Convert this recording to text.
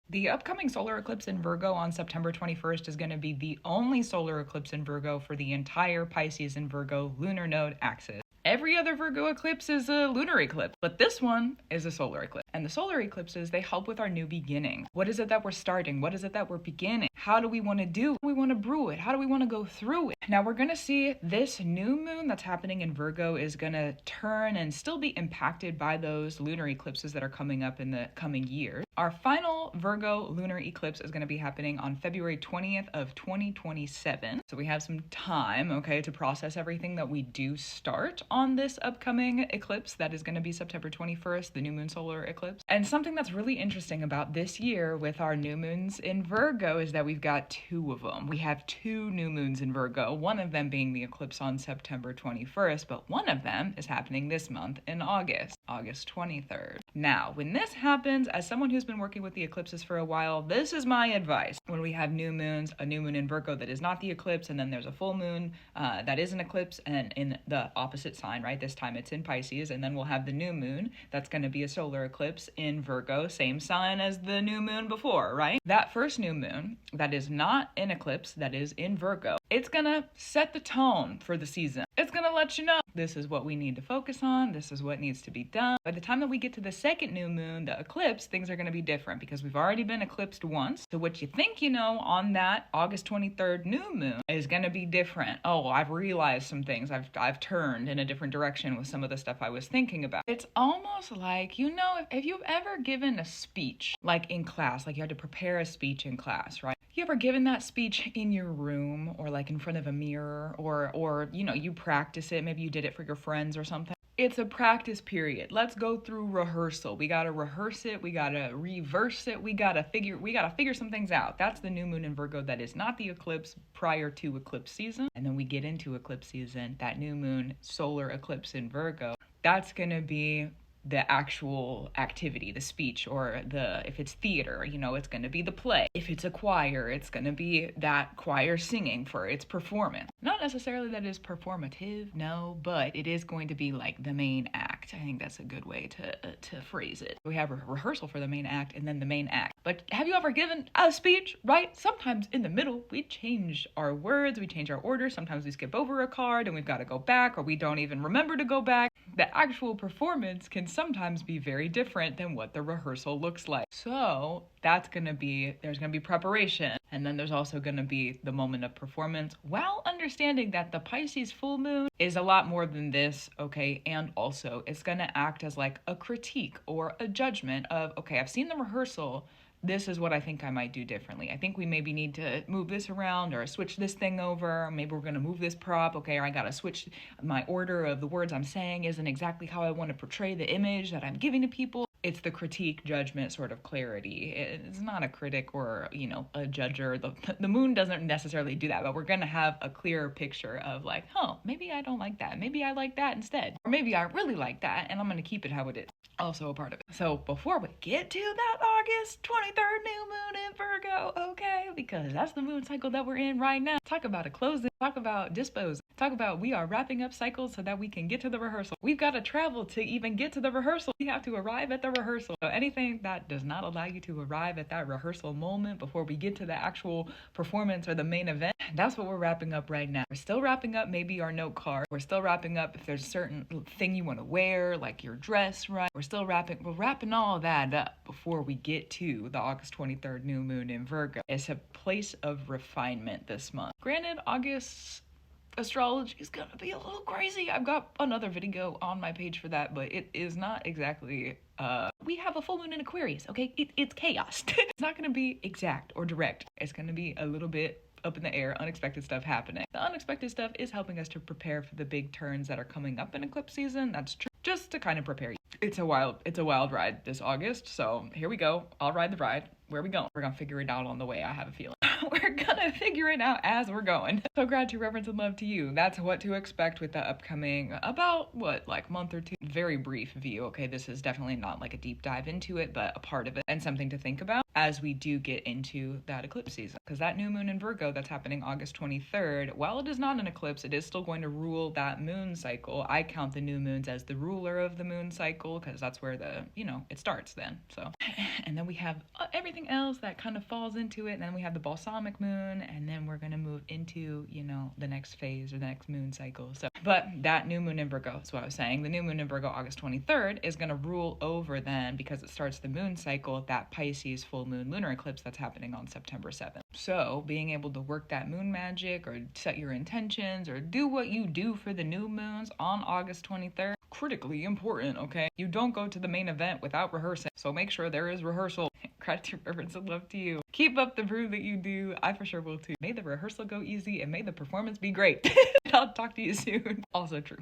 The upcoming solar eclipse in Virgo on September 21st is going to be the only solar eclipse in Virgo for the entire Pisces and Virgo lunar node axis. Every other Virgo eclipse is a lunar eclipse, but this one is a solar eclipse. And the solar eclipses, they help with our new beginning. What is it that we're starting? What is it that we're beginning? How do we want to do? How do we want to brew it? How do we want to go through it? Now we're going to see this new moon that's happening in Virgo is going to turn and still be impacted by those lunar eclipses that are coming up in the coming years. Our final Virgo lunar eclipse is going to be happening on February 20th of 2027. So we have some time, okay, to process everything that we do start on this upcoming eclipse that is going to be September 21st, the new moon solar eclipse. And something that's really interesting about this year with our new moons in Virgo is that we've got two of them. We have two new moons in Virgo, one of them being the eclipse on September 21st, but one of them is happening this month in August 23rd. Now, when this happens, as someone who's been working with the eclipses for a while, this is my advice. When we have new moons, a new moon in Virgo that is not the eclipse, and then there's a full moon that is an eclipse and in the opposite sign, right? This time it's in Pisces, and then we'll have the new moon that's going to be a solar eclipse in Virgo, same sign as the new moon before, right? That first new moon that is not an eclipse, that is in Virgo, it's going to set the tone for the season. It's going to let you know this is what we need to focus on. This is what needs to be done. By the time that we get to the second new moon, the eclipse, things are going to be different because we've already been eclipsed once. So what you think you know on that August 23rd new moon is going to be different. Oh, I've realized some things. I've turned in a different direction with some of the stuff I was thinking about. It's almost like, you know, if you've ever given a speech, like in class, like you had to prepare a speech in class, right? You ever given that speech in your room or like in front of a mirror or you know, you practice it, maybe you did it for your friends or something? It's a practice period. Let's go through rehearsal. We got to rehearse it. We got to reverse it. We got to figure some things out. That's the new moon in Virgo that is not the eclipse prior to eclipse season. And then we get into eclipse season, that new moon solar eclipse in Virgo. That's going to be the actual activity, the speech, or if it's theater, you know, it's going to be the play. If it's a choir, it's going to be that choir singing for its performance. Not necessarily that it's performative, no, but it is going to be like the main act. I think that's a good way to phrase it. We have a rehearsal for the main act and then the main act. But have you ever given a speech, right? Sometimes in the middle, we change our words, we change our order. Sometimes we skip over a card and we've got to go back, or we don't even remember to go back. The actual performance can sometimes be very different than what the rehearsal looks like. So there's going to be preparation. And then there's also going to be the moment of performance, while understanding that the Pisces full moon is a lot more than this, okay? And also it's going to act as like a critique or a judgment of, okay, I've seen the rehearsal. This is what I think I might do differently. I think we maybe need to move this around or switch this thing over. Maybe we're going to move this prop. Okay, or I got to switch my order of the words I'm saying isn't exactly how I want to portray the image that I'm giving to people. It's the critique, judgment, sort of clarity. It's not a critic or, you know, a judger. The moon doesn't necessarily do that, but we're going to have a clearer picture of like, oh, maybe I don't like that. Maybe I like that instead. Or maybe I really like that and I'm going to keep it how it is. Also a part of it. So before we get to that August 23rd new moon in Virgo, okay, because that's the moon cycle that we're in right now. Talk about a closing, talk about dispose, talk about we are wrapping up cycles so that we can get to the rehearsal. We've got to travel to even get to the rehearsal. We have to arrive at the rehearsal. So anything that does not allow you to arrive at that rehearsal moment before we get to the actual performance or the main event, that's what we're wrapping up right now. We're still wrapping up maybe our note card. We're still wrapping up if there's a certain thing you want to wear, like your dress, right? We're wrapping all of that up before we get to the August 23rd new moon in Virgo. It's a place of refinement this month. Granted, August astrology is gonna be a little crazy. I've got another video on my page for that, but it is not exactly we have a full moon in Aquarius, okay? It's chaos. It's not gonna be exact or direct. It's gonna be a little bit up in the air, unexpected stuff happening. The unexpected stuff is helping us to prepare for the big turns that are coming up in eclipse season. That's true. Just to kind of prepare you. It's a wild ride this August. So here we go. I'll ride the ride. Where are we going? We're gonna figure it out on the way, I have a feeling. we're gonna figure it out as we're going. So gratitude, reverence, and love to you. That's what to expect with the upcoming about what, like month or two. Very brief view. Okay, this is definitely not like a deep dive into it, but a part of it and something to think about as we do get into that eclipse season. Because that new moon in Virgo that's happening August 23rd, while it is not an eclipse, it is still going to rule that moon cycle. I count the new moons as the ruler of the moon cycle because that's where the, it starts then. So, and then we have everything else that kind of falls into it. And then we have the balsamic moon, and then we're going to move into, the next phase or the next moon cycle. So, but that new moon in Virgo is what I was saying. The new moon in Virgo, August 23rd, is going to rule over then, because it starts the moon cycle, that Pisces full moon lunar eclipse that's happening on September 7th. So being able to work that moon magic or set your intentions or do what you do for the new moons on August 23rd, critically important, okay? You don't go to the main event without rehearsing, so make sure there is rehearsal. Gratitude, reverence, and love to you. Keep up the brew that you do. I for sure will too. May the rehearsal go easy and may the performance be great. I'll talk to you soon. Also true.